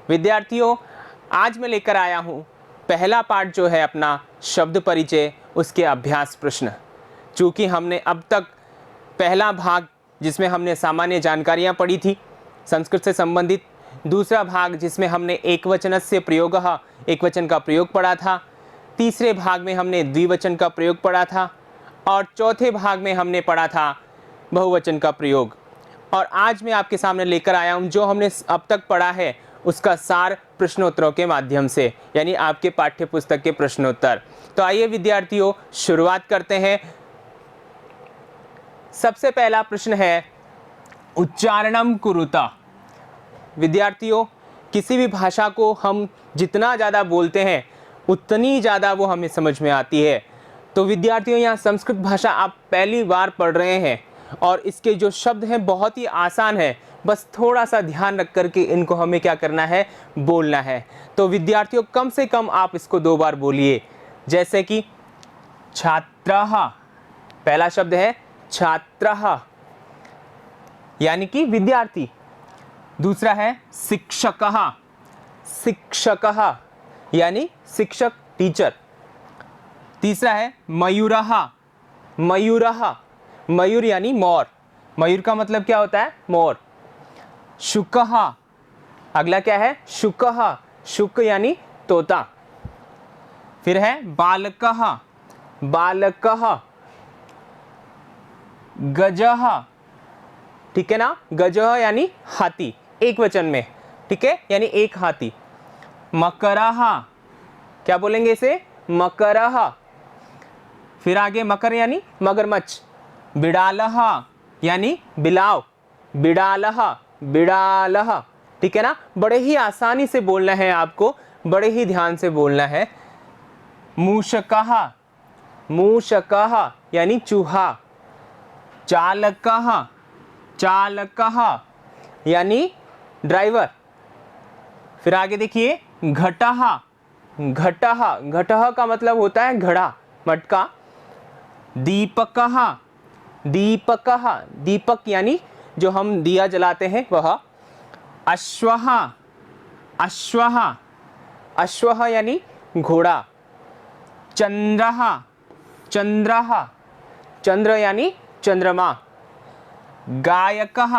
विद्यार्थियों, आज मैं लेकर आया हूँ पहला पार्ट जो है अपना शब्द परिचय, उसके अभ्यास प्रश्न। चूँकि हमने अब तक पहला भाग जिसमें हमने सामान्य जानकारियाँ पढ़ी थी संस्कृत से संबंधित, दूसरा भाग जिसमें हमने एकवचनस्य प्रयोगः, एकवचन का प्रयोग पढ़ा था, तीसरे भाग में हमने द्विवचन का प्रयोग पढ़ा था और चौथे भाग में हमने पढ़ा था बहुवचन का प्रयोग। और आज मैं आपके सामने लेकर आया हूँ जो हमने अब तक पढ़ा है उसका सार प्रश्नोत्तरों के माध्यम से, यानी आपके पाठ्य पुस्तक के प्रश्नोत्तर। तो आइए विद्यार्थियों, शुरुआत करते हैं। सबसे पहला प्रश्न है उच्चारणम कुरुता। विद्यार्थियों, किसी भी भाषा को हम जितना ज़्यादा बोलते हैं उतनी ज़्यादा वो हमें समझ में आती है। तो विद्यार्थियों, यहाँ संस्कृत भाषा आप पहली बार पढ़ रहे हैं और इसके जो शब्द हैं बहुत ही आसान है, बस थोड़ा सा ध्यान रख करके इनको हमें क्या करना है, बोलना है। तो विद्यार्थियों, कम से कम आप इसको 2 बार बोलिए। जैसे कि छात्रः, पहला शब्द है छात्रः यानी कि विद्यार्थी। दूसरा है शिक्षकः, शिक्षकः यानी शिक्षक, टीचर। तीसरा है मयूरः, मयूरः, मयूर यानी मोर, मयूर का मतलब क्या होता है, मोर। शुकः, अगला क्या है, शुकः, शुक यानी तोता। फिर है बालकः, बालकः। गजः, ठीक है ना, गजः यानी हाथी, एक वचन में, ठीक है, यानी एक हाथी। मकरः, क्या बोलेंगे इसे, मकरः। फिर आगे मकर यानी मगरमच्छ। बिड़ालः यानी बिलाव, बिड़ालः, बिड़ालः, ठीक है ना। बड़े ही आसानी से बोलना है आपको, बड़े ही ध्यान से बोलना है। मूषकः, मूषकः यानी चूहा। चालकः, चालकः यानी ड्राइवर। फिर आगे देखिए घटः, घटः, घटः का मतलब होता है घड़ा, मटका। दीपकः, दीपकः, दीपक यानी जो हम दिया जलाते हैं वह। अश्वः, अश्वः, अश्वः यानी घोड़ा। चंद्रः, चंद्रः, चंद्र यानी चंद्रमा। गायकः,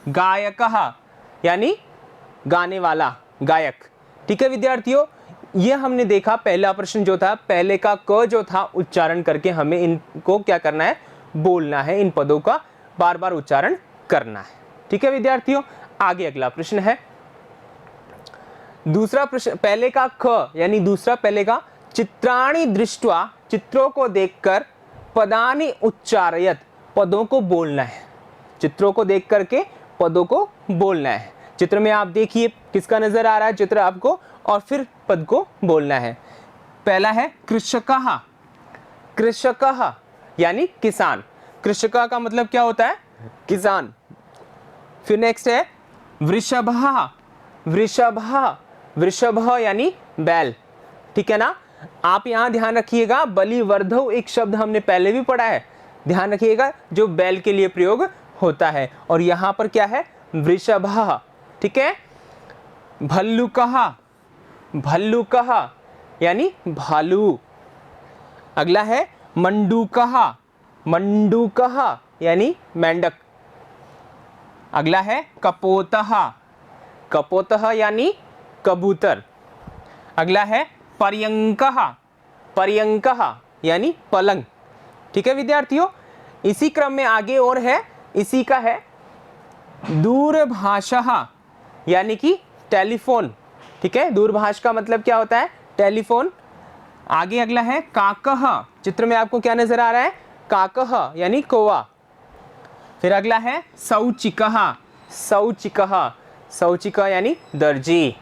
गायकः यानी गाने वाला, गायक। ठीक है विद्यार्थियों, ये हमने देखा पहला प्रश्न जो था, पहले का क जो था उच्चारण करके हमें इनको क्या करना है, बोलना है, इन पदों का बार बार उच्चारण करना है। ठीक है विद्यार्थियों, आगे अगला प्रश्न है। दूसरा प्रश्न, पहले का ख यानी दूसरा पहले का, चित्राणि दृष्ट्वा, चित्रों को देखकर, पदानि उच्चारयत, पदों को बोलना है। चित्रों को देख करके पदों को बोलना है। चित्र में आप देखिए किसका नजर आ रहा है चित्र आपको, और फिर पद को बोलना है। पहला है कृषकः, कृषकः यानी किसान। कृषकः का मतलब क्या होता है, किसान। फिर नेक्स्ट है वृषभः, वृषभः, वृषभः यानी बैल। ठीक है ना। आप यहाँ ध्यान रखिएगा, बलिवर्धौ एक शब्द हमने पहले भी पढ़ा है, ध्यान रखिएगा, जो बैल के लिए प्रयोग होता है। और यहाँ पर क्या है, वृषभः। ठीक है। भल्लुकः, भल्लुकः यानी भालू। अगला है मंडूकः, मंडूकः यानी मेंढक। अगला है कपोतः, कपोतः यानी कबूतर। अगला है पर्यंकः, पर्यंकः यानी पलंग। ठीक है विद्यार्थियों, इसी क्रम में आगे और है, इसी का है दूरभाषः यानी कि टेलीफोन। ठीक है, दूरभाष का मतलब क्या होता है, टेलीफोन। आगे अगला है काकः, चित्र में आपको क्या नजर आ रहा है, काकः यानी कौवा। फिर अगला है सौचिकः, सौचिकः, सौचिकः यानी दर्जी।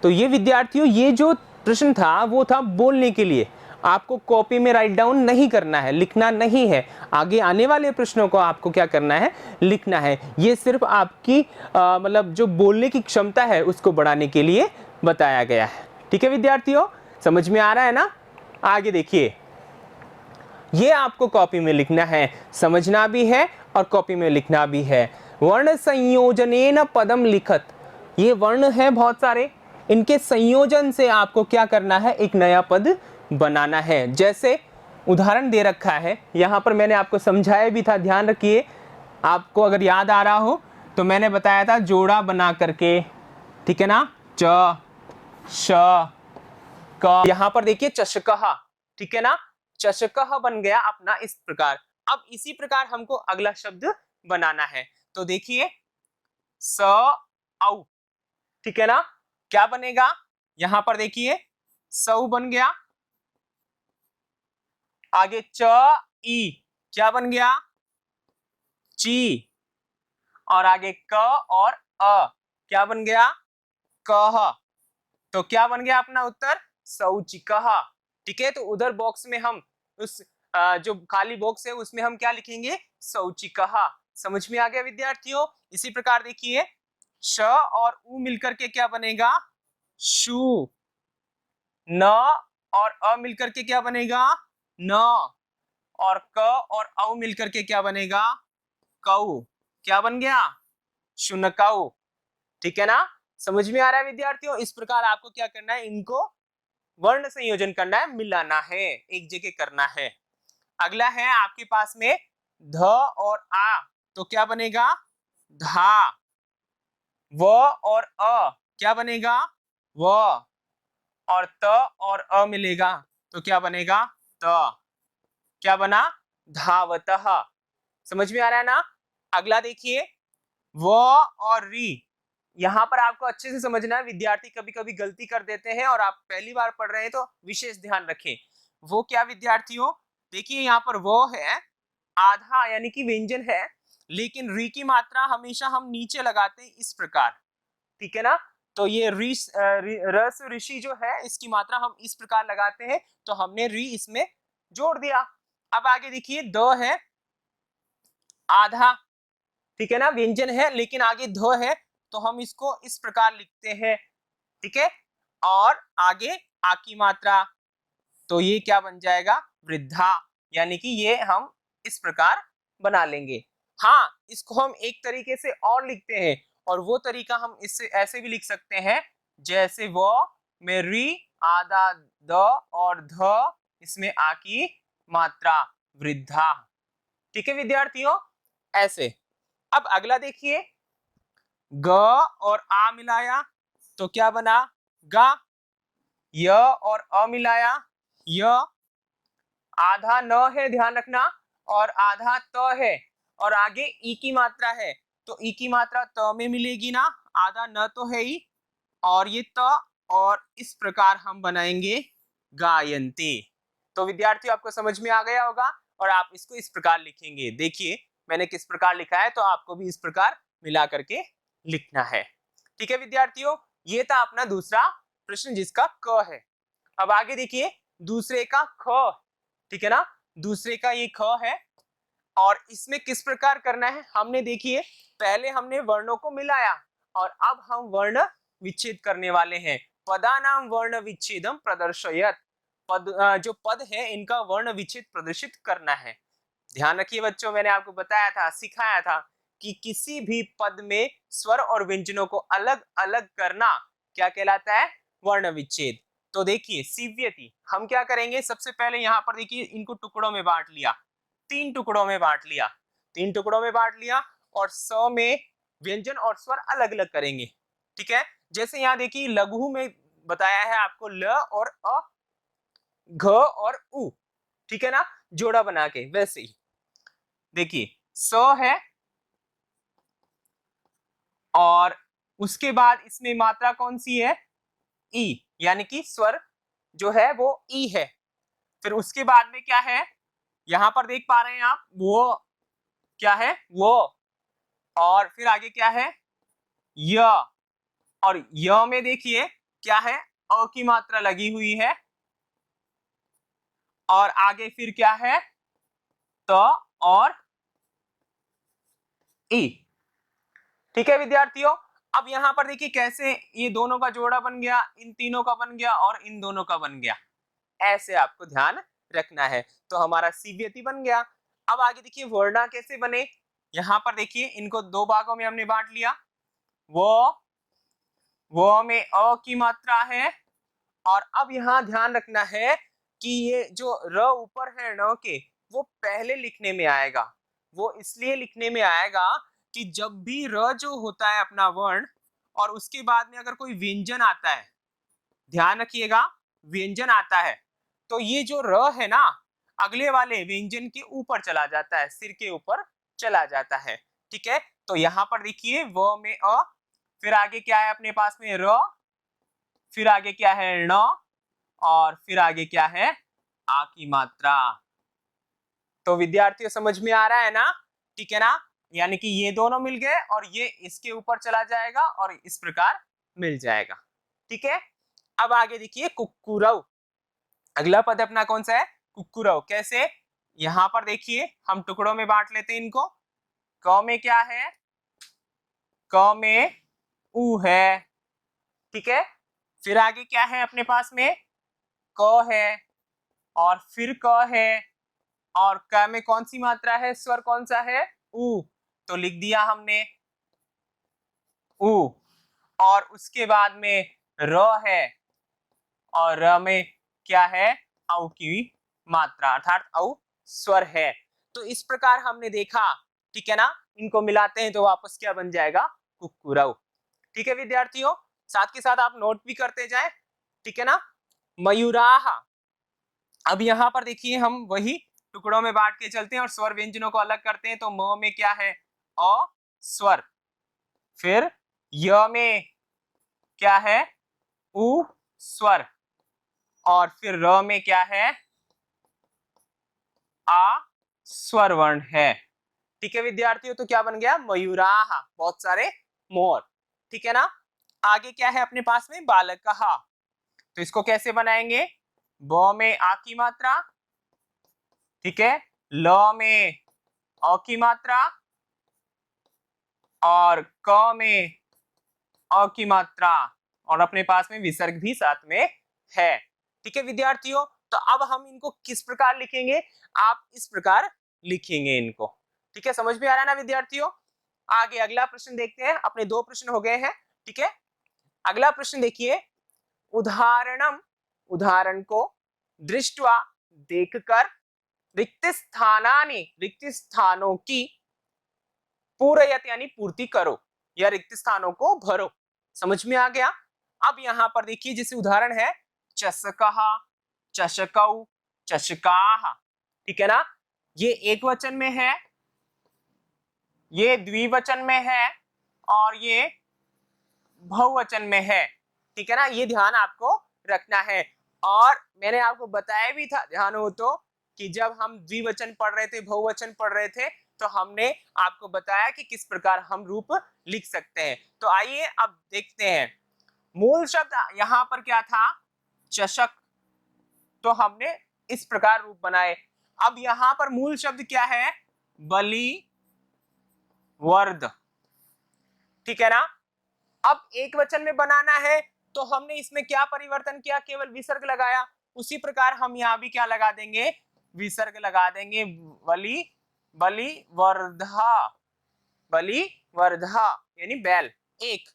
तो ये विद्यार्थियों, ये जो प्रश्न था वो था बोलने के लिए, आपको कॉपी में राइट डाउन नहीं करना है, लिखना नहीं है। आगे आने वाले प्रश्नों को आपको क्या करना है, लिखना है। ये सिर्फ आपकी मतलब जो बोलने की क्षमता है उसको बढ़ाने के लिए बताया गया है। ठीक है विद्यार्थियों, समझ में आ रहा है ना। आगे देखिए, ये आपको कॉपी में लिखना है, समझना भी है और कॉपी में लिखना भी है। वर्ण संयोजनेन पदम लिखत, ये वर्ण है बहुत सारे, इनके संयोजन से आपको क्या करना है, एक नया पद बनाना है। जैसे उदाहरण दे रखा है यहाँ पर, मैंने आपको समझाया भी था, ध्यान रखिए। आपको अगर याद आ रहा हो तो मैंने बताया था जोड़ा बना करके, ठीक है ना, च श क। यहाँ पर देखिए चषकः, ठीक है ना, चषकः बन गया अपना इस प्रकार। अब इसी प्रकार हमको अगला शब्द बनाना है। तो देखिए स औ, ठीक है ना, क्या बनेगा, यहां पर देखिए सऊ बन गया, आगे च ई क्या बन गया, ची, और आगे क और अ क्या बन गया, कह। तो क्या बन गया अपना उत्तर, सौचिकः। ठीक है, तो उधर बॉक्स में हम उस जो खाली बॉक्स है उसमें हम क्या लिखेंगे, सौचिकः। समझ में आ गया विद्यार्थियों। इसी प्रकार देखिए श और उ मिलकर के क्या बनेगा, शु। न और अ मिलकर के क्या बनेगा, न। और क और औ मिलकर के क्या बनेगा, कौ। क्या बन गया, शुनकौ। ठीक है ना, समझ में आ रहा है विद्यार्थियों। इस प्रकार आपको क्या करना है, इनको वर्ण संयोजन करना है, मिलाना है, एक जगह करना है। अगला है आपके पास में ध और आ, तो क्या बनेगा, धा। व और अ क्या बनेगा, व। और त और अ मिलेगा तो क्या बनेगा, त। क्या बना, धावतः। समझ में आ रहा है ना। अगला देखिए व और री, यहां पर आपको अच्छे से समझना है, विद्यार्थी कभी कभी गलती कर देते हैं और आप पहली बार पढ़ रहे हैं तो विशेष ध्यान रखें। वो क्या विद्यार्थियों, देखिए यहाँ पर वो है आधा यानी कि व्यंजन है, लेकिन री की मात्रा हमेशा हम नीचे लगाते हैं इस प्रकार, ठीक है ना। तो ये रस ऋषि जो है इसकी मात्रा हम इस प्रकार लगाते हैं, तो हमने री इसमें जोड़ दिया। अब आगे देखिए द है आधा, ठीक है ना, व्यंजन है लेकिन आगे ध है, तो हम इसको इस प्रकार लिखते हैं, ठीक है। और आगे आ की मात्रा, तो ये क्या बन जाएगा, वृद्धा, यानी कि ये हम इस प्रकार बना लेंगे। हाँ, इसको हम एक तरीके से और लिखते हैं, और वो तरीका हम इससे ऐसे भी लिख सकते हैं, जैसे वो में री आधा द और ध इसमें आ की मात्रा वृद्धा। ठीक है विद्यार्थियों, ऐसे। अब अगला देखिए ग और आ मिलाया तो क्या बना, गा। य और अ मिलाया य। आधा न है, ध्यान रखना, और आधा त है, और आगे ई की मात्रा है, तो ई की मात्रा त में मिलेगी ना, आधा न तो है ही, और ये त, और इस प्रकार हम बनाएंगे गायन्ति। तो विद्यार्थियों आपको समझ में आ गया होगा, और आप इसको इस प्रकार लिखेंगे। देखिए मैंने किस प्रकार लिखा है, तो आपको भी इस प्रकार मिला करके लिखना है। ठीक है विद्यार्थियों, ये था अपना दूसरा प्रश्न जिसका क है। अब आगे देखिए दूसरे का ख, ठीक है ना, दूसरे का ये ख है, और इसमें किस प्रकार करना है, हमने देखिए पहले हमने वर्णों को मिलाया, और अब हम वर्ण विच्छेद करने वाले हैं। पदानाम वर्ण विच्छेदम प्रदर्शयत, पद जो पद है इनका वर्ण विच्छेद प्रदर्शित करना है। ध्यान रखिए बच्चों, मैंने आपको बताया था, सिखाया था कि किसी भी पद में स्वर और व्यंजनों को अलग अलग करना क्या कहलाता है, वर्ण विच्छेद। तो देखिए सीव्यति हम क्या करेंगे, सबसे पहले यहाँ पर देखिए इनको टुकड़ों में बांट लिया, तीन टुकड़ों में बांट लिया, तीन टुकड़ों में बांट लिया, और स में व्यंजन और स्वर अलग अलग करेंगे। ठीक है, जैसे यहाँ देखिए लघु में बताया है आपको ल और अ, घ और उ, ठीक है ना, जोड़ा बना के। वैसे ही देखिए स है, और उसके बाद इसमें मात्रा कौन सी है, ई, यानी कि स्वर जो है वो ई है। फिर उसके बाद में क्या है, यहां पर देख पा रहे हैं आप, वो क्या है, वो। और फिर आगे क्या है, य, और य में देखिए क्या है, अ की मात्रा लगी हुई है, और आगे फिर क्या है, त और ई। ठीक है विद्यार्थियों, अब यहां पर देखिए कैसे ये दोनों का जोड़ा बन गया, इन तीनों का बन गया और इन दोनों का बन गया, ऐसे आपको ध्यान रखना है। तो हमारा सीव्यति बन गया। अब आगे देखिए वर्णा कैसे बने, यहां पर देखिए इनको दो भागों में हमने बांट लिया, वो वो में अ की मात्रा है। और अब यहाँ ध्यान रखना है कि ये जो र ऊपर है न के, वो पहले लिखने में आएगा। वो इसलिए लिखने में आएगा कि जब भी र जो होता है अपना वर्ण, और उसके बाद में अगर कोई व्यंजन आता है, ध्यान रखिएगा, व्यंजन आता है, तो ये जो र है ना, अगले वाले व्यंजन के ऊपर चला जाता है, सिर के ऊपर चला जाता है। ठीक है, तो यहाँ पर देखिए व में अ, फिर आगे क्या है अपने पास में र, फिर आगे क्या है ण, और फिर आगे क्या है आ की मात्रा। तो विद्यार्थियों समझ में आ रहा है ना? ठीक है ना, यानी कि ये दोनों मिल गए और ये इसके ऊपर चला जाएगा और इस प्रकार मिल जाएगा। ठीक है, अब आगे देखिए कुक्कुरव। अगला पद अपना कौन सा है? कुक्कुरव। कैसे? यहां पर देखिए हम टुकड़ों में बांट लेते हैं इनको। क में क्या है? क में उ है। ठीक है, फिर आगे क्या है अपने पास में? क है, और फिर क है, और क में कौन सी मात्रा है? स्वर कौन सा है? उ। तो लिख दिया हमने उ। और उसके बाद में र है, और र में क्या है? औ की मात्रा, अर्थात औ स्वर है। तो इस प्रकार हमने देखा। ठीक है ना, इनको मिलाते हैं तो वापस क्या बन जाएगा? कुक्कुरव। ठीक है विद्यार्थियों, साथ के साथ आप नोट भी करते जाएं। ठीक है ना, मयूराह। अब यहाँ पर देखिए हम वही टुकड़ों में बांट के चलते हैं और स्वर व्यंजनों को अलग करते हैं। तो म में क्या है? अ स्वर। फिर य में क्या है? उ स्वर। और फिर र में क्या है? आ स्वर वर्ण है। ठीक है विद्यार्थियों, तो क्या बन गया? मयूराह, बहुत सारे मोर। ठीक है ना, आगे क्या है अपने पास में? बालकहा। तो इसको कैसे बनाएंगे? ब में आ की मात्रा, ठीक है, ल में अ की मात्रा, और क में अ की मात्रा, और अपने पास में विसर्ग भी साथ में है। ठीक है विद्यार्थियों, तो अब हम इनको किस प्रकार लिखेंगे? आप इस प्रकार लिखेंगे इनको। ठीक है, समझ में आ रहा है ना विद्यार्थियों? आगे अगला प्रश्न देखते हैं। अपने दो प्रश्न हो गए हैं। ठीक है, अगला प्रश्न देखिए, उदाहरणम, उदाहरण को दृष्टवा, देखकर, रिक्त स्थानानि, रिक्त स्थानों की पूरयत यानी पूर्ति करो, या रिक्त स्थानों को भरो। समझ में आ गया? अब यहां पर देखिए जैसे उदाहरण है चषकः, चषकौ, चषकाः। ठीक है ना, ये एक वचन में है, ये द्विवचन में है, और ये बहुवचन में है। ठीक है ना, ये ध्यान आपको रखना है। और मैंने आपको बताया भी था, ध्यान हो तो, कि जब हम द्विवचन पढ़ रहे थे, बहुवचन पढ़ रहे थे, तो हमने आपको बताया कि किस प्रकार हम रूप लिख सकते हैं। तो आइए अब देखते हैं। मूल शब्द यहाँ पर क्या था? चषक। तो हमने इस प्रकार रूप बनाए। अब यहाँ पर मूल शब्द क्या है? बलि वर्द। ठीक है ना, अब एक वचन में बनाना है तो हमने इसमें क्या परिवर्तन किया? केवल विसर्ग लगाया। उसी प्रकार हम यहाँ भी क्या लगा देंगे? विसर्ग लगा देंगे। बलि, बलि वर्धा, बलि वर्धा यानी बैल एक।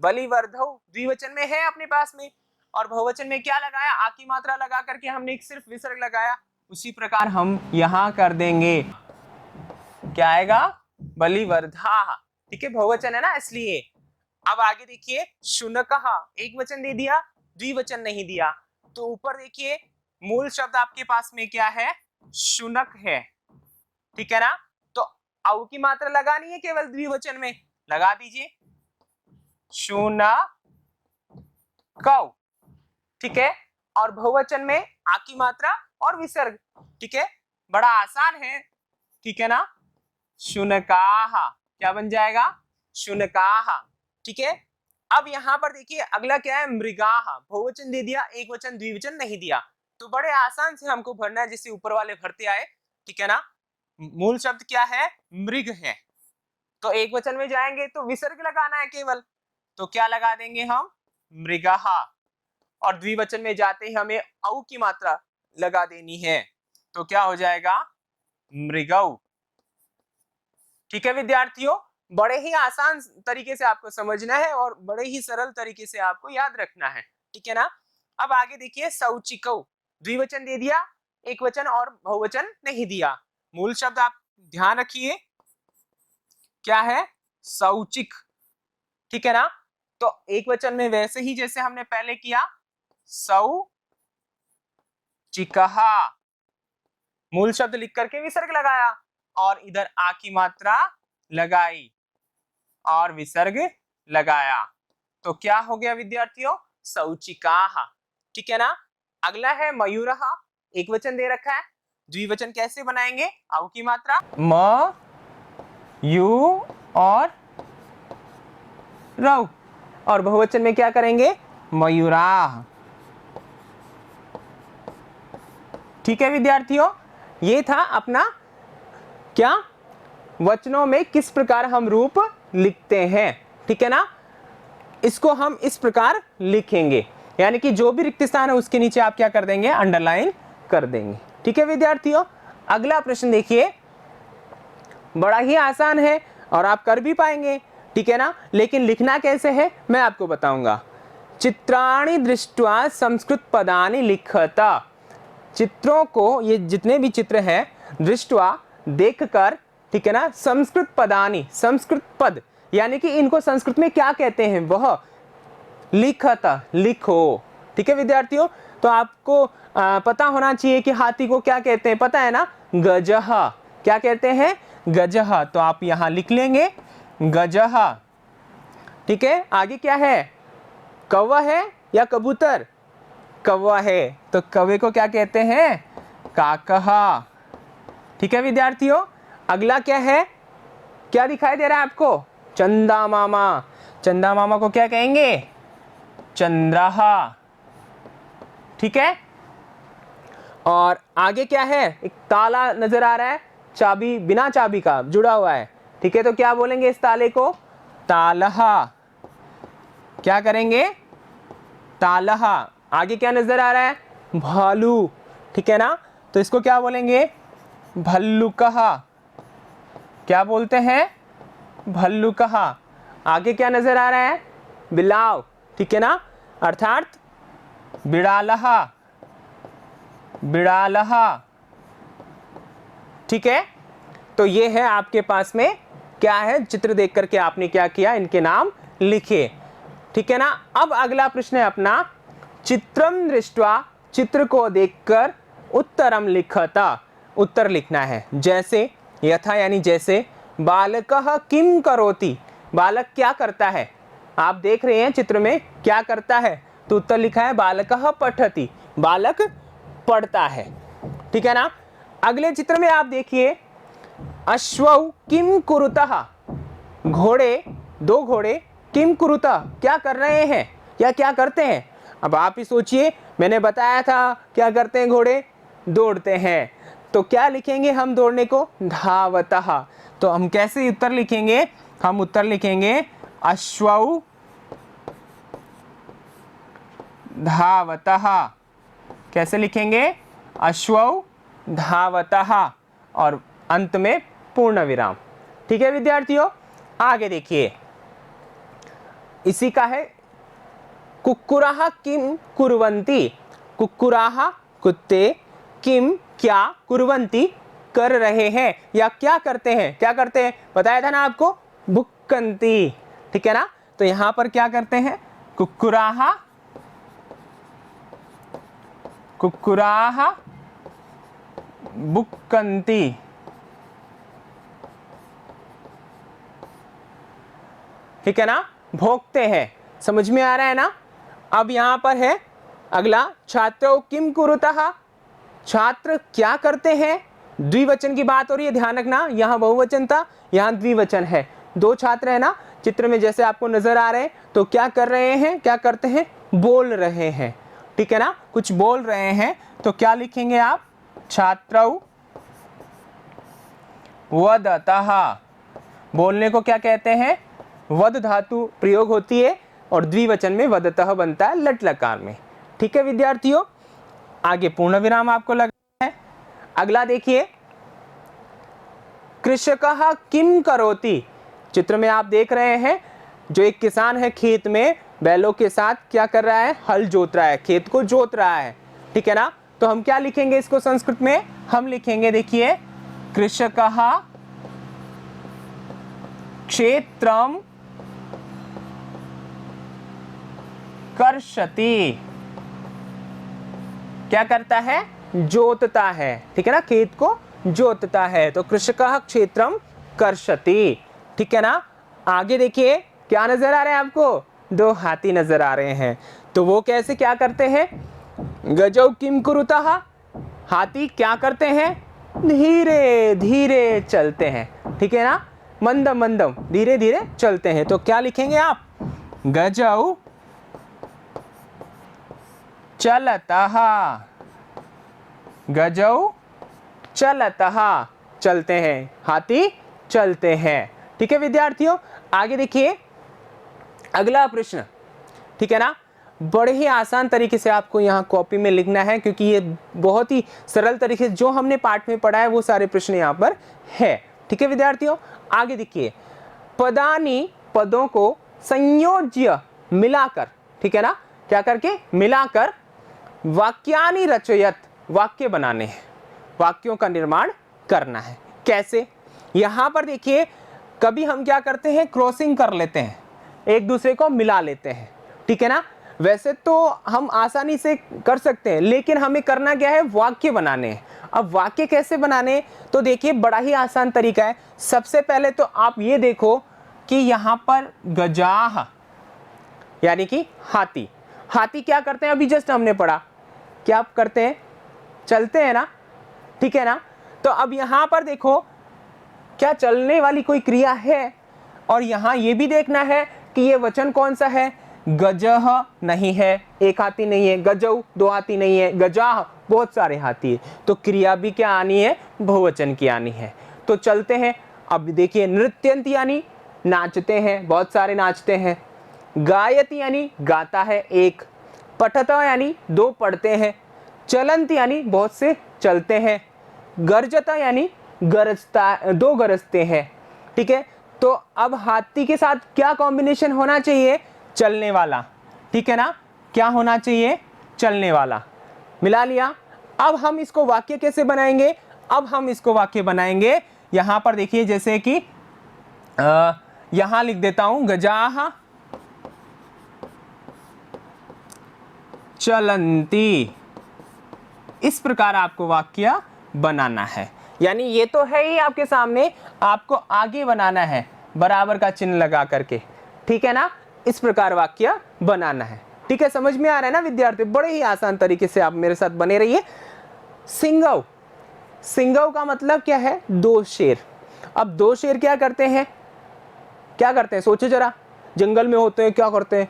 बलि वर्धौ द्विवचन में है अपने पास में, और बहुवचन में क्या लगाया? आ की मात्रा लगा करके हमने एक सिर्फ विसर्ग लगाया। उसी प्रकार हम यहाँ कर देंगे, क्या आएगा? बलि वर्धा। ठीक है, बहुवचन है ना इसलिए। अब आगे देखिए, शुनकः, एक वचन दे दिया, द्विवचन नहीं दिया। तो ऊपर देखिए मूल शब्द आपके पास में क्या है? शुनक है। ठीक है ना, तो औ की मात्रा लगानी है केवल द्विवचन में, लगा दीजिए शुनकौ। ठीक है, और बहुवचन में आ की मात्रा और विसर्ग। ठीक है, बड़ा आसान है। ठीक है ना, शुनकाः, क्या बन जाएगा? शुनकाः। ठीक है, अब यहाँ पर देखिए अगला क्या है? मृगाः। बहुवचन दे दिया, एक वचन द्विवचन नहीं दिया। तो बड़े आसान से हमको भरना है, जैसे ऊपर वाले भरते आए। ठीक है ना, मूल शब्द क्या है? मृग है। तो एक वचन में जाएंगे तो विसर्ग लगाना है केवल, तो क्या लगा देंगे हम? मृगः। और द्विवचन में जाते ही हमें औ की मात्रा लगा देनी है, तो क्या हो जाएगा? मृगौ। ठीक है विद्यार्थियों, बड़े ही आसान तरीके से आपको समझना है और बड़े ही सरल तरीके से आपको याद रखना है, ठीक है ना। अब आगे देखिए, सौचिकौ, द्विवचन दे दिया, एक वचन और बहुवचन नहीं दिया। मूल शब्द आप ध्यान रखिए क्या है, सौचिक, ठीक है ना। तो एक वचन में वैसे ही जैसे हमने पहले किया, सौ चिकहा, मूल शब्द लिख करके विसर्ग लगाया और इधर आ की मात्रा लगाई और विसर्ग लगाया, तो क्या हो गया विद्यार्थियों, सौचिकाहा, ठीक है ना। अगला है मयूरहा, एक वचन दे रखा है, द्विवचन कैसे बनाएंगे, आउ की मात्रा म यू और रव, और बहुवचन में क्या करेंगे, मयूराह, ठीक है विद्यार्थियों। ये था अपना क्या, वचनों में किस प्रकार हम रूप लिखते हैं, ठीक है ना। इसको हम इस प्रकार लिखेंगे, यानी कि जो भी रिक्त स्थान है उसके नीचे आप क्या कर देंगे, अंडरलाइन कर देंगे, ठीक है विद्यार्थियों। अगला प्रश्न देखिए, बड़ा ही आसान है और आप कर भी पाएंगे, ठीक है ना, लेकिन लिखना कैसे है मैं आपको बताऊंगा। चित्राणि दृष्ट्वा संस्कृत पदानि लिखता, चित्रों को, ये जितने भी चित्र हैं, दृष्ट्वा देखकर, ठीक है ना, संस्कृत पदानि, संस्कृत पद, यानी कि इनको संस्कृत में क्या कहते हैं वह लिखता, लिखो, ठीक है विद्यार्थियों। तो आपको पता होना चाहिए कि हाथी को क्या कहते हैं, पता है ना, गजह, क्या कहते हैं, गजह, तो आप यहां लिख लेंगे गजह, ठीक है। आगे क्या है, कौवा है या कबूतर, कौवा है, तो कौवे को क्या कहते हैं, काकहा, ठीक है विद्यार्थियों। अगला क्या है, क्या दिखाई दे रहा है आपको, चंदा मामा, चंदा मामा को क्या कहेंगे, चंद्रहा, ठीक है। और आगे क्या है, एक ताला नजर आ रहा है, चाबी, बिना चाबी का जुड़ा हुआ है, ठीक है, तो क्या बोलेंगे इस ताले को, तालहा, क्या करेंगे, तालहा। आगे क्या नजर आ रहा है, भालू, ठीक है ना, तो इसको क्या बोलेंगे, भल्लुकहा, क्या बोलते हैं, भल्लुकहा। आगे क्या नजर आ रहा है, बिलाव, ठीक है ना, अर्थात बिड़ालहा, बिड़ालहा, ठीक है। तो ये है आपके पास में क्या है, चित्र देख करके आपने क्या किया, इनके नाम लिखे, ठीक है ना। अब अगला प्रश्न है अपना, चित्रम दृष्ट्वा, चित्र को देखकर उत्तरम लिखता, उत्तर लिखना है, जैसे यथा यानी जैसे, बालकः किम करोति, बालक क्या करता है, आप देख रहे हैं चित्र में क्या करता है, तो उत्तर लिखा है बालकः पठति, बालक पढ़ता है, ठीक है ना। अगले चित्र में आप देखिए, अश्वौ किम कुरुतः, घोड़े, दो घोड़े, किम कुरुतः, क्या कर रहे हैं या क्या करते हैं। अब आप ही सोचिए, मैंने बताया था क्या करते हैं घोड़े, दौड़ते हैं, तो क्या लिखेंगे हम दौड़ने को, धावतः, तो हम कैसे उत्तर लिखेंगे, हम उत्तर लिखेंगे अश्वौ धावतः, कैसे लिखेंगे, अश्वौ धावतः, और अंत में पूर्ण विराम, ठीक है विद्यार्थियों। आगे देखिए, इसी का है, कुक्कुराः किम कुर्वन्ति, कुक्कुराः कुत्ते, किम क्या, कुर्वन्ति कर रहे हैं या क्या करते हैं, क्या करते हैं, बताया था ना आपको, भुक्कन्ति, ठीक है ना। तो यहां पर क्या करते हैं, कुक्कुराः, कुक्कुराः भुक्कन्ति, ठीक है ना, भोगते हैं, समझ में आ रहा है ना। अब यहां पर है अगला, छात्रो किम कुरुतः, छात्र क्या करते हैं, द्विवचन की बात हो रही है, ध्यान रखना, यहां बहुवचन था, यहां द्विवचन है, दो छात्र है ना चित्र में जैसे आपको नजर आ रहे हैं, तो क्या कर रहे हैं, क्या करते हैं, बोल रहे हैं, ठीक है ना, कुछ बोल रहे हैं, तो क्या लिखेंगे आप, छात्रौ वदतः, बोलने को क्या कहते हैं, वद धातु प्रयोग होती है और द्विवचन में वदतः बनता है लट लकार में, ठीक है विद्यार्थियों। आगे पूर्ण विराम आपको लगा है। अगला देखिए, कृषकः किम करोति, चित्र में आप देख रहे हैं जो एक किसान है खेत में बैलों के साथ क्या कर रहा है, हल जोत रहा है, खेत को जोत रहा है, ठीक है ना। तो हम क्या लिखेंगे इसको संस्कृत में, हम लिखेंगे देखिए कृषकः क्षेत्रम कर्षति, क्या करता है, जोतता है, ठीक है ना, खेत को जोतता है। तो कृषकः क्षेत्रम कर्षति, ठीक है ना। आगे देखिए क्या नजर आ रहा है आपको, 2 हाथी नजर आ रहे हैं। तो वो कैसे क्या करते हैं, गजौ किम कुरुतः, हाथी क्या करते हैं, धीरे धीरे चलते हैं, ठीक है ना, मंदम मंदम धीरे धीरे चलते हैं। तो क्या लिखेंगे आप, गजौ चलतः, गजौ चलतः, चलते हैं, हाथी चलते हैं, ठीक है विद्यार्थियों। आगे देखिए अगला प्रश्न, ठीक है ना, बड़े ही आसान तरीके से आपको यहाँ कॉपी में लिखना है, क्योंकि ये बहुत ही सरल तरीके से जो हमने पाठ में पढ़ा है वो सारे प्रश्न यहाँ पर है, ठीक है विद्यार्थियों। आगे देखिए पदानी, पदों को संयोज्य मिलाकर, ठीक है ना, क्या करके, मिलाकर वाक्यानि रचयत, वाक्य बनाने हैं, वाक्यों का निर्माण करना है। कैसे, यहाँ पर देखिए कभी हम क्या करते हैं, क्रॉसिंग कर लेते हैं, एक दूसरे को मिला लेते हैं, ठीक है ना। वैसे तो हम आसानी से कर सकते हैं, लेकिन हमें करना क्या है, वाक्य बनाने हैं। अब वाक्य कैसे बनाने, तो देखिए बड़ा ही आसान तरीका है। सबसे पहले तो आप ये देखो कि यहाँ पर गजाह यानी कि हाथी, हाथी क्या करते हैं, अभी जस्ट हमने पढ़ा, क्या करते हैं, चलते हैं ना, ठीक है ना। तो अब यहाँ पर देखो क्या चलने वाली कोई क्रिया है, और यहाँ ये भी देखना है कि ये वचन कौन सा है, गजह नहीं है, एक हाथी नहीं है, गजौ 2 हाथी नहीं है, गजाह बहुत सारे हाथी है। तो क्रिया भी क्या आनी है, बहुवचन की आनी है। तो चलते हैं। अब देखिए नृत्यंत यानी नाचते हैं, बहुत सारे नाचते हैं। गायत यानी गाता है एक। पठत यानी 2 पढ़ते हैं। चलंत यानी बहुत से चलते हैं। गर्जता यानी गरजता, 2 गरजते हैं, ठीक है। तो अब हाथी के साथ क्या कॉम्बिनेशन होना चाहिए, चलने वाला, ठीक है ना, क्या होना चाहिए, चलने वाला, मिला लिया। अब हम इसको वाक्य कैसे बनाएंगे, अब हम इसको वाक्य बनाएंगे, यहां पर देखिए जैसे कि यहां लिख देता हूं, गजाह चलंती, इस प्रकार आपको वाक्य बनाना है। यानी ये तो है ही आपके सामने, आपको आगे बनाना है बराबर का चिन्ह लगा करके, ठीक है ना, इस प्रकार वाक्य बनाना है, ठीक है। समझ में आ रहा है ना विद्यार्थी, बड़े ही आसान तरीके से आप मेरे साथ बने रहिए। सिंघव, सिंघव का मतलब क्या है, 2 शेर। अब 2 शेर क्या करते हैं, क्या करते हैं, सोचो जरा, जंगल में होते हैं, क्या करते हैं,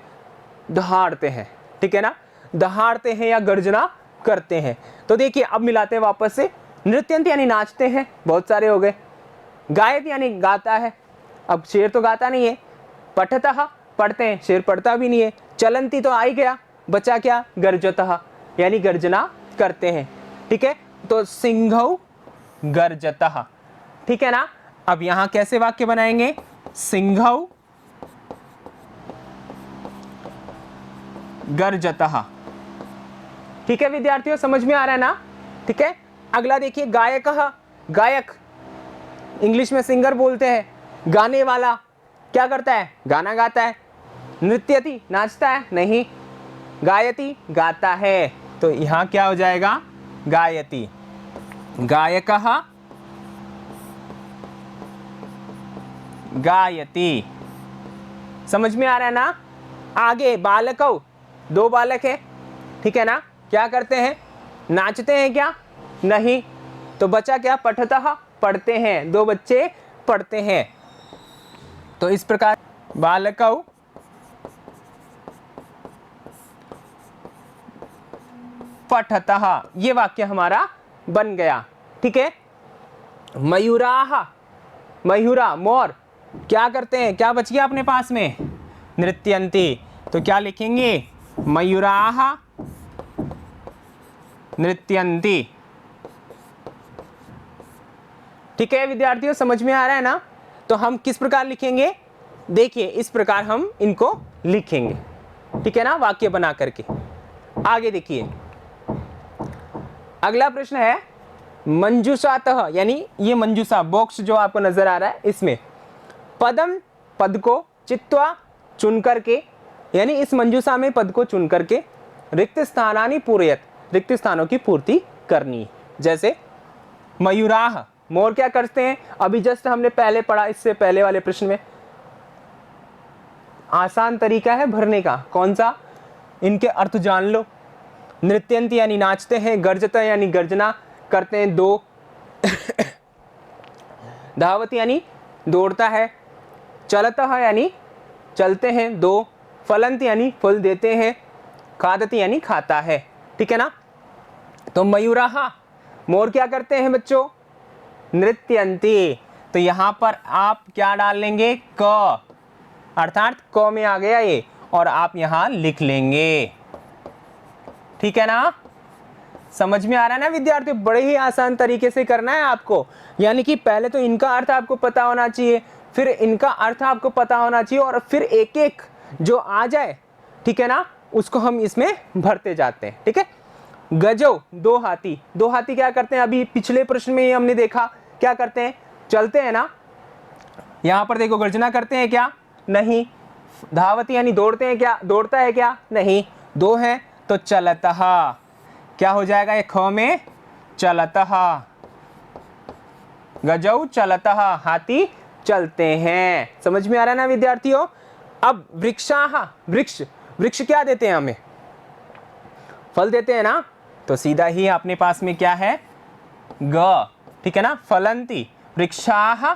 दहाड़ते हैं, ठीक है ना, दहाड़ते हैं या गर्जना करते हैं। तो देखिए अब मिलाते हैं वापस से, नृत्यंत यानी नाचते हैं, बहुत सारे हो गए। गायत यानी गाता है, अब शेर तो गाता नहीं है। पठतः पढ़ते हैं, शेर पढ़ता भी नहीं है। चलंती तो आ ही गया, बचा क्या, गर्जतः यानी गर्जना करते हैं, ठीक है। तो सिंघौ गर्जतः, ठीक है ना। अब यहां कैसे वाक्य बनाएंगे, सिंघौ गर्जतः, ठीक है विद्यार्थियों, समझ में आ रहा है ना, ठीक है। अगला देखिए गायकः, गायक इंग्लिश में सिंगर बोलते हैं, गाने वाला क्या करता है, गाना गाता है। नृत्यति नाचता है, नहीं। गायति गाता है, तो यहां क्या हो जाएगा, गायति। गायकः गायति, समझ में आ रहा है ना। आगे बालकौ, 2 बालक है, ठीक है ना, क्या करते हैं, नाचते हैं क्या, नहीं। तो बचा क्या, पठतः पढ़ते हैं, 2 बच्चे पढ़ते हैं। तो इस प्रकार बालकौ पठतः, ये वाक्य हमारा बन गया, ठीक है। मयूराः, मयूरा मोर क्या करते हैं, क्या बच गया अपने पास में, नृत्यंती। तो क्या लिखेंगे, मयूराः नृत्यंती, ठीक है विद्यार्थियों, समझ में आ रहा है ना। तो हम किस प्रकार लिखेंगे, देखिए इस प्रकार हम इनको लिखेंगे, ठीक है ना, वाक्य बना करके। आगे देखिए, अगला प्रश्न है मंजूषातः, यानी ये मंजूषा बॉक्स जो आपको नजर आ रहा है इसमें पदम, पद को, चित्वा चुन करके, यानी इस मंजूषा में पद को चुन करके, रिक्त स्थानानि पूरयत, रिक्त स्थानों की पूर्ति करनी। जैसे मयूराह, मोर क्या करते हैं, अभी जस्ट हमने पहले पढ़ा, इससे पहले वाले प्रश्न में। आसान तरीका है भरने का, कौन सा, इनके अर्थ जान लो। नृत्यंती यानी नाचते हैं, गर्जता यानी गर्जना करते हैं दो, धावती यानी दौड़ता है, चलता है यानी चलते हैं दो, फलंत यानी फल देते हैं, खादती यानी खाता है, ठीक है ना। तो मयूराहा, मोर क्या करते हैं बच्चों, नृत्यंती। तो यहां पर आप क्या डाल लेंगे, क, अर्थात क में आ गया ये, और आप यहां लिख लेंगे, ठीक है ना। समझ में आ रहा है ना विद्यार्थी, बड़े ही आसान तरीके से करना है आपको। यानी कि पहले तो इनका अर्थ आपको पता होना चाहिए, फिर इनका अर्थ आपको पता होना चाहिए, और फिर एक एक जो आ जाए, ठीक है ना, उसको हम इसमें भरते जाते हैं, ठीक है। गजो, दो हाथी, दो हाथी क्या करते हैं, अभी पिछले प्रश्न में ही हमने देखा, क्या करते हैं, चलते हैं ना। यहां पर देखो गर्जना करते हैं क्या, नहीं। धावती यानी दौड़ते हैं क्या, दौड़ता है क्या, नहीं। दो है तो चलतः, क्या हो जाएगा ये, ख में चलतः, गजौ चलतः, हाथी चलते हैं। समझ में आ रहा है ना विद्यार्थियों। अब वृक्षाः, वृक्ष, वृक्ष क्या देते हैं हमें, फल देते हैं ना, तो सीधा ही अपने पास में क्या है, ग, ठीक है ना, फलंती, वृक्षाः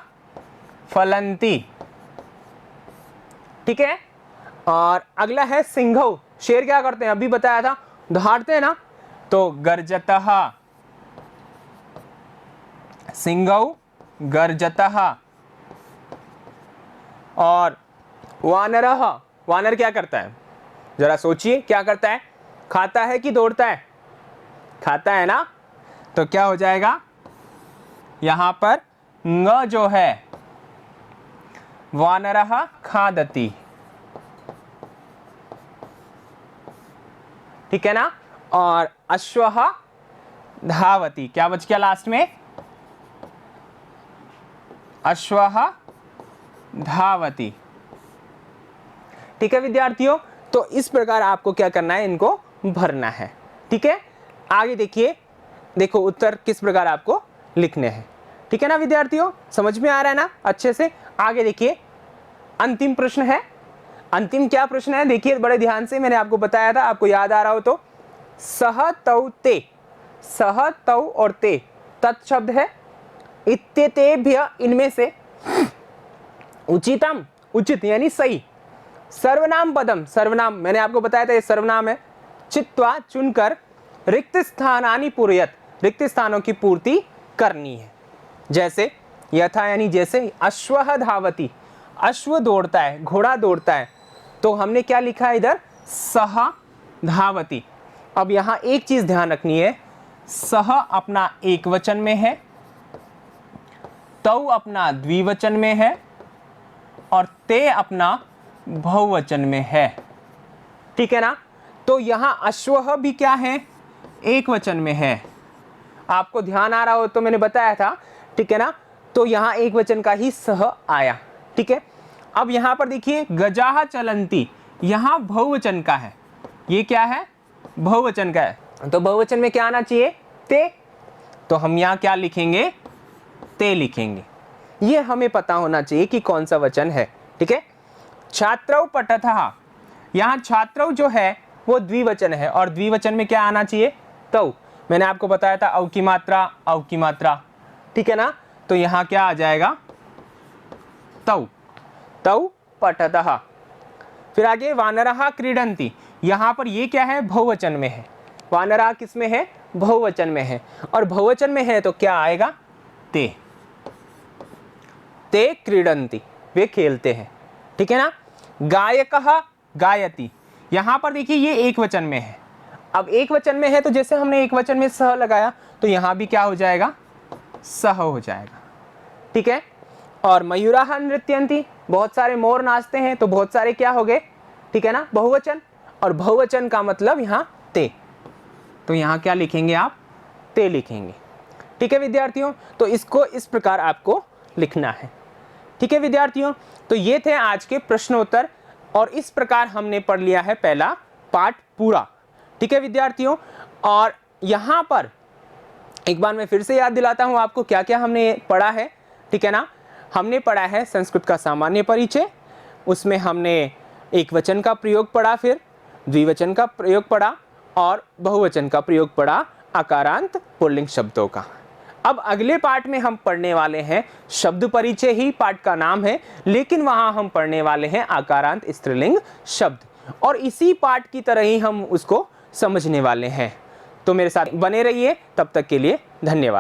फलंती, ठीक है। और अगला है सिंघौ, शेर क्या करते हैं, अभी बताया था, दहाड़ते हैं ना, तो गर्जतः, सिंघौ गर्जतः। और वानरः, वानर क्या करता है, जरा सोचिए क्या करता है, खाता है कि दौड़ता है, खाता है ना, तो क्या हो जाएगा, यहां पर ng जो है, वानरः खादति, ठीक है ना। और अश्वः धावति, क्या बच गया लास्ट में, अश्वः धावति, ठीक है विद्यार्थियों। तो इस प्रकार आपको क्या करना है, इनको भरना है, ठीक है। आगे देखिए, देखो उत्तर किस प्रकार आपको लिखने हैं, ठीक है ना विद्यार्थियों, समझ में आ रहा है ना अच्छे से। आगे देखिए, अंतिम प्रश्न है। अंतिम क्या प्रश्न है, देखिए बड़े ध्यान से, मैंने आपको बताया था, आपको याद आ रहा हो तो, सह तौ ते, सह तौ और ते तत्शब्द है, इत्येतेभ्य इनमें से, उचितम, उचित यानी सही, सर्वनाम पदम, सर्वनाम मैंने आपको बताया था ये सर्वनाम है, चित्वा चुनकर, रिक्त स्थानानि पूरयत, रिक्त स्थानों की पूर्ति करनी है। जैसे यथा यानी जैसे, अश्वः धावति, अश्व दौड़ता है, घोड़ा दौड़ता है, तो हमने क्या लिखा है इधर, सह धावति। अब यहां एक चीज ध्यान रखनी है, सह अपना एक वचन में है, तौ अपना द्विवचन में है, और ते अपना बहुवचन में है, ठीक है ना। तो यहां अश्वः भी क्या है, एक वचन में है, आपको ध्यान आ रहा हो तो मैंने बताया था, ठीक है ना। तो यहां एक वचन का ही सह आया, ठीक है। अब यहां पर देखिए, गजाः चलंती, यहां बहुवचन का है, ये क्या है, बहुवचन का है, तो बहुवचन में क्या आना चाहिए, ते, तो हम यहां क्या लिखेंगे, ते लिखेंगे। ये हमें पता होना चाहिए कि कौन सा वचन है, ठीक है। छात्रौ पठतः, यहां छात्रौ जो है वो द्विवचन है, और द्विवचन में क्या आना चाहिए, तौ। मैंने आपको बताया था औ की मात्रा, औ की मात्रा, ठीक है ना। तो यहां क्या आ जाएगा, तौ, तौ पठतः। फिर आगे वानरः क्रीडन्ति, यहां पर ये क्या है, बहुवचन में है, वानरः किस में है, बहुवचन में है, और बहुवचन में है तो क्या आएगा, ते, ते क्रीडन्ति, वे खेलते हैं, ठीक है ना। गायकः गायति, यहां पर देखिए ये एक वचन में है, अब एक वचन में है तो जैसे हमने एक वचन में सह लगाया, तो यहां भी क्या हो जाएगा, सह हो जाएगा, ठीक है। और मयूराः नृत्यन्ति, बहुत सारे मोर नाचते हैं, तो बहुत सारे क्या हो गए, ठीक है ना, बहुवचन। और बहुवचन का मतलब यहाँ ते, तो यहाँ क्या लिखेंगे आप, ते लिखेंगे। ठीक है विद्यार्थियों, तो इसको इस प्रकार आपको लिखना है। ठीक है विद्यार्थियों, तो ये थे आज के प्रश्नोत्तर और इस प्रकार हमने पढ़ लिया है पहला पाठ पूरा। ठीक है विद्यार्थियों, और यहाँ पर एक बार मैं फिर से याद दिलाता हूँ आपको क्या क्या हमने पढ़ा है। ठीक है ना, हमने पढ़ा है संस्कृत का सामान्य परिचय, उसमें हमने एक वचन का प्रयोग पढ़ा, फिर द्विवचन का प्रयोग पढ़ा और बहुवचन का प्रयोग पढ़ा आकारांत पुल्लिंग शब्दों का। अब अगले पाठ में हम पढ़ने वाले हैं शब्द परिचय, ही पाठ का नाम है, लेकिन वहां हम पढ़ने वाले हैं आकारांत स्त्रीलिंग शब्द, और इसी पाठ की तरह ही हम उसको समझने वाले हैं। तो मेरे साथ बने रहिए, तब तक के लिए धन्यवाद।